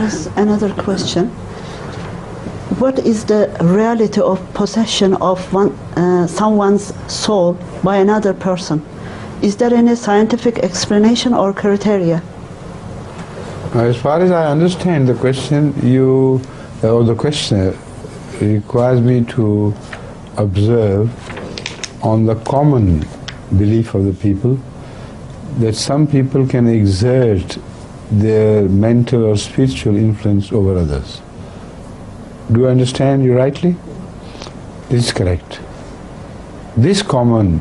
Another question. What is the reality of possession of someone's soul by another person? Is there any scientific explanation or criteria? As far as I understand the question, the questioner requires me to observe on the common belief of the people that some people can exert their mental or spiritual influence over others. Do I understand you rightly? This is correct. This common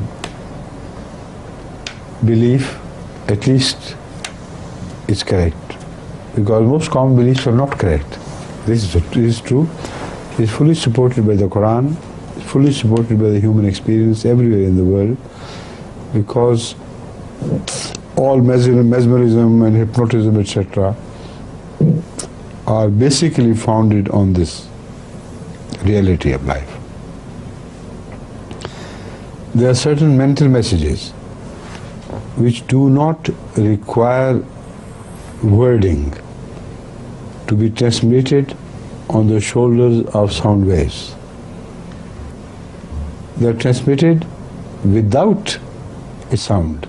belief, at least, is correct, because most common beliefs are not correct. This is true. It is fully supported by the Quran, fully supported by the human experience everywhere in the world, because all mesmerism and hypnotism, etc., are basically founded on this reality of life. There are certain mental messages which do not require wording to be transmitted on the shoulders of sound waves. They are transmitted without a sound,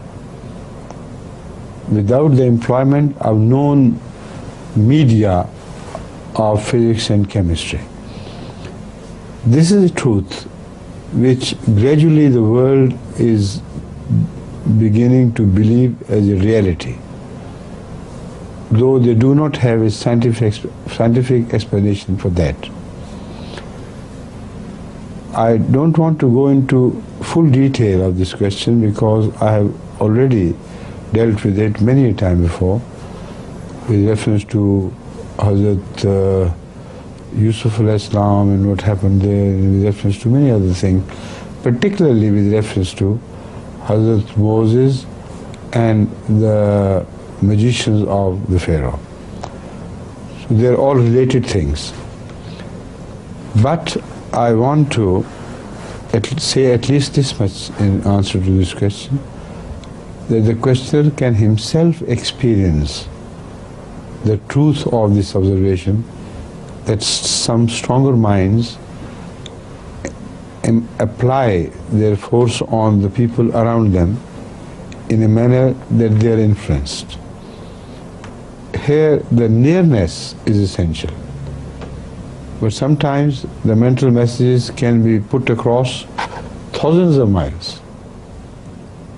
without the employment of known media of physics and chemistry. This is a truth which gradually the world is beginning to believe as a reality, though they do not have a scientific explanation for that. I don't want to go into full detail of this question because I have already dealt with it many a time before, with reference to Hazrat Yusuf al-Islam and what happened there, and with reference to many other things, particularly with reference to Hazrat Moses and the magicians of the Pharaoh. So they are all related things. But I want to say at least this much in answer to this question, that the questioner can himself experience the truth of this observation, that some stronger minds apply their force on the people around them in a manner that they are influenced. Here the nearness is essential, but sometimes the mental messages can be put across thousands of miles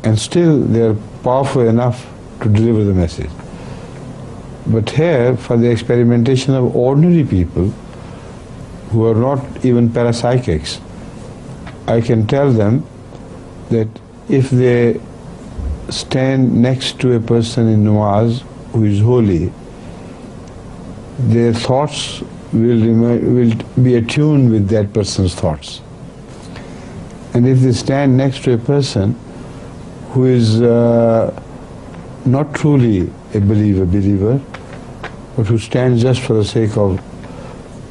and still they are powerful enough to deliver the message. But here, for the experimentation of ordinary people who are not even parapsychics, I can tell them that if they stand next to a person in namaz who is holy, their thoughts will be attuned with that person's thoughts. And if they stand next to a person who is not truly a believer, but who stands just for the sake of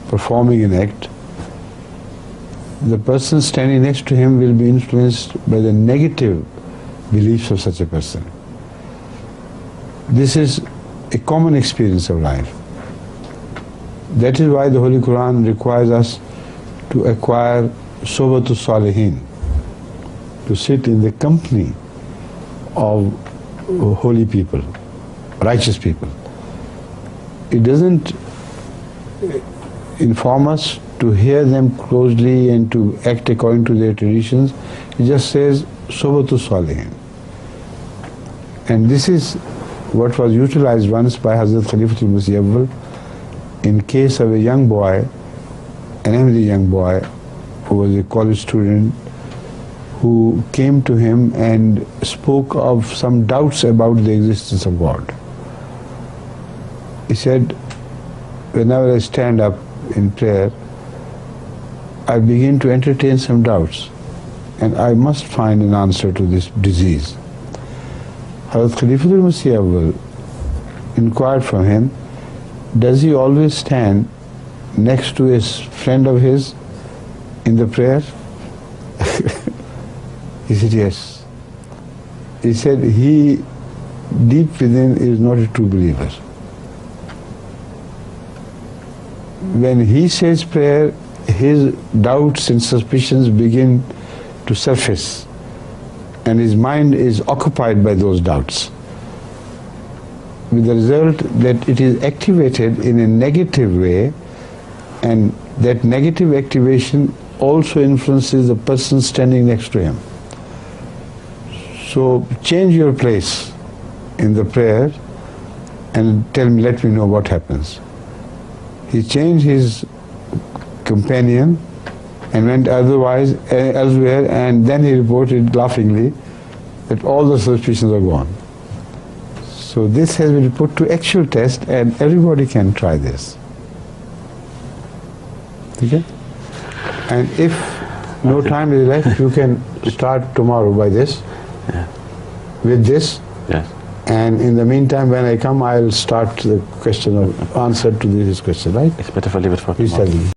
performing an act, the person standing next to him will be influenced by the negative beliefs of such a person. This is a common experience of life. That is why the Holy Quran requires us to acquire sohbatu salihin, to sit in the company of holy people, righteous people. It doesn't inform us to hear them closely and to act according to their traditions. It just says sohbatu salihin. And this is what was utilized once by Hazrat Khalifa in case of a young boy, an Ahmadi young boy who was a college student, who came to him and spoke of some doubts about the existence of God. He said, whenever I stand up in prayer, I begin to entertain some doubts and I must find an answer to this disease. Hazrat Khalifa inquired from him, does he always stand next to a friend of his in the prayer? He said, yes. He said, he deep within is not a true believer. when he says prayer, his doubts and suspicions begin to surface, and his mind is occupied by those doubts, with the result that it is activated in a negative way, and that negative activation also influences the person standing next to him. So change your place in the prayer and let me know what happens. He changed his companion and went elsewhere, and then he reported laughingly that all the suspicions are gone. So this has been put to actual test, and everybody can try this. Okay? And if no time is left, you can start tomorrow by this, with this. Yes. And in the meantime, when I come, I'll start the question of answer to this question, right? It's better if I leave it for Please tell tomorrow. me.